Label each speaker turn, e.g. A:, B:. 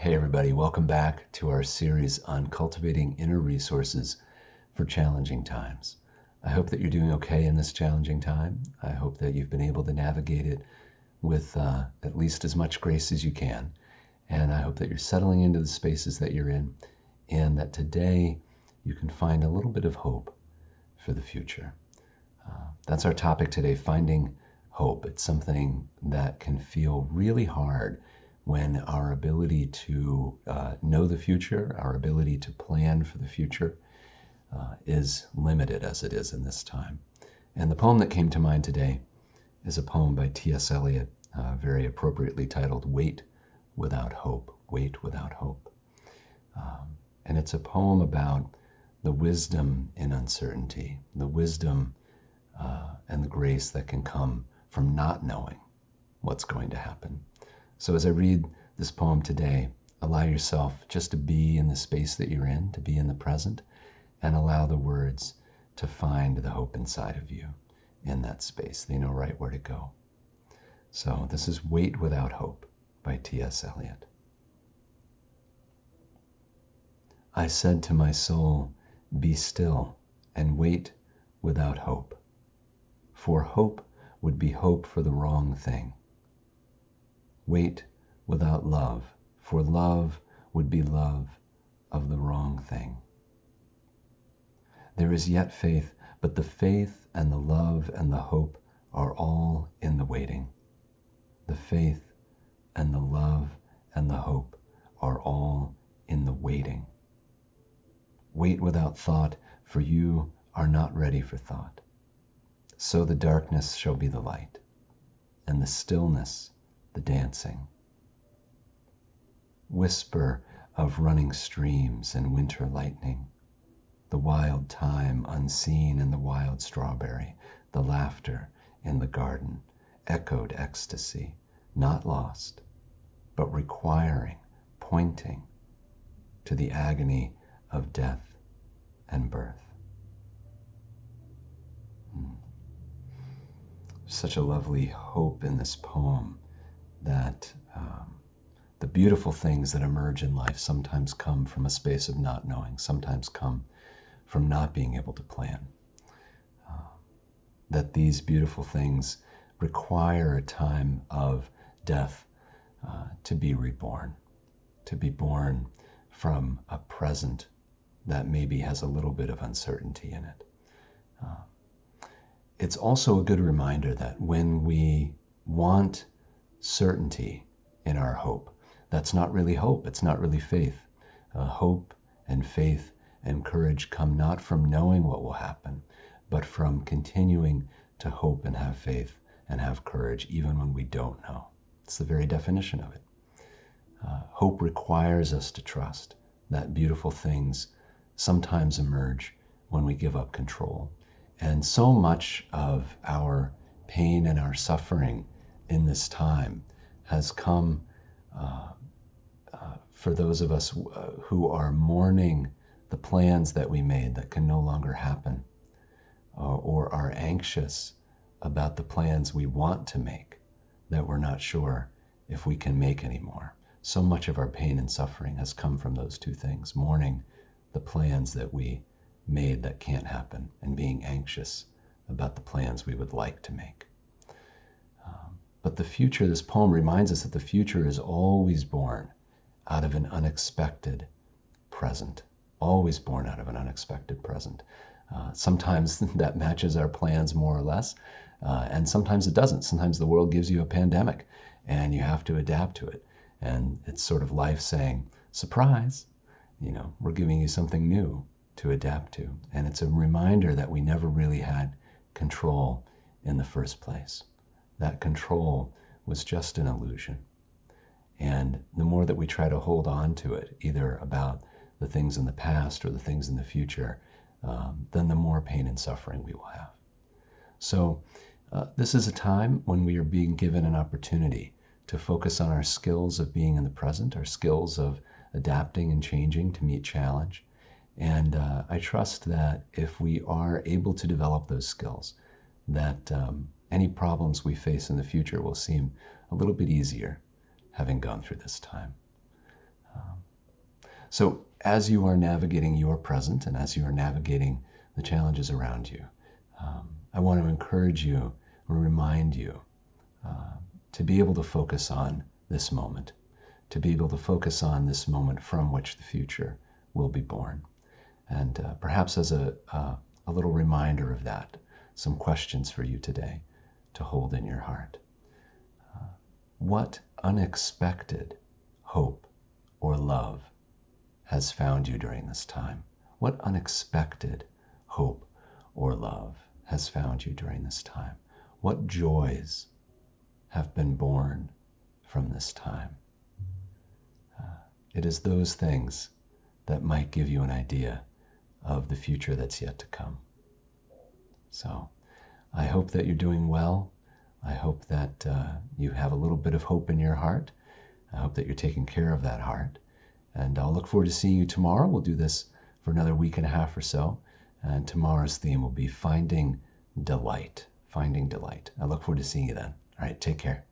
A: Hey everybody, welcome back to our series on cultivating inner resources for challenging times. I hope that you're doing okay in this challenging time. I hope that you've been able to navigate it with at least as much grace as you can. And I hope that you're settling into the spaces that you're in, and that today you can find a little bit of hope for the future. That's our topic today, finding hope. It's something that can feel really hard when our ability to know the future, our ability to plan for the future is limited as it is in this time. And the poem that came to mind today is a poem by T.S. Eliot, very appropriately titled Wait Without Hope, Wait Without Hope. And it's a poem about the wisdom in uncertainty, the wisdom and the grace that can come from not knowing what's going to happen. So as I read this poem today, allow yourself just to be in the space that you're in, to be in the present, and allow the words to find the hope inside of you in that space. They know right where to go. So this is Wait Without Hope by T.S. Eliot. I said to my soul, be still and wait without hope, for hope would be hope for the wrong thing. Wait without love, for love would be love of the wrong thing. There is yet faith, but the faith and the love and the hope are all in the waiting. The faith and the love and the hope are all in the waiting. Wait without thought, for you are not ready for thought. So the darkness shall be the light, and the stillness the dancing. Whisper of running streams and winter lightning, the wild thyme unseen in the wild strawberry, the laughter in the garden, echoed ecstasy, not lost, but requiring, pointing to the agony of death and birth. Such a lovely hope in this poem that the beautiful things that emerge in life sometimes come from a space of not knowing, sometimes come from not being able to plan. That these beautiful things require a time of death to be reborn, to be born from a present that maybe has a little bit of uncertainty in it. It's also a good reminder that when we want certainty in our hope, that's not really hope, it's not really faith. Hope and faith and courage come not from knowing what will happen, but from continuing to hope and have faith and have courage even when we don't know. It's the very definition of it. Hope requires us to trust that beautiful things sometimes emerge when we give up control. And so much of our pain and our suffering in this time has come for those of us who are mourning the plans that we made that can no longer happen, or are anxious about the plans we want to make that we're not sure if we can make anymore. So much of our pain and suffering has come from those two things, mourning the plans that we made that can't happen and being anxious about the plans we would like to make. But the future, this poem reminds us that the future is always born out of an unexpected present, always born out of an unexpected present. Sometimes that matches our plans more or less, and sometimes it doesn't. Sometimes the world gives you a pandemic and you have to adapt to it. And it's sort of life saying, surprise, we're giving you something new to adapt to. And it's a reminder that we never really had control in the first place. That control was just an illusion. And the more that we try to hold on to it, either about the things in the past or the things in the future, then the more pain and suffering we will have. So this is a time when we are being given an opportunity to focus on our skills of being in the present, our skills of adapting and changing to meet challenge. And I trust that if we are able to develop those skills, that any problems we face in the future will seem a little bit easier having gone through this time. So as you are navigating your present and as you are navigating the challenges around you, I want to encourage you or remind you to be able to focus on this moment, to be able to focus on this moment from which the future will be born. And perhaps as a little reminder of that, some questions for you today to hold in your heart. What unexpected hope or love has found you during this time? What unexpected hope or love has found you during this time? What joys have been born from this time? It is those things that might give you an idea of the future that's yet to come. So I hope that you're doing well. I hope that you have a little bit of hope in your heart. I hope that you're taking care of that heart. And I'll look forward to seeing you tomorrow. We'll do this for another week and a half or so. And tomorrow's theme will be finding delight. Finding delight. I look forward to seeing you then. All right, take care.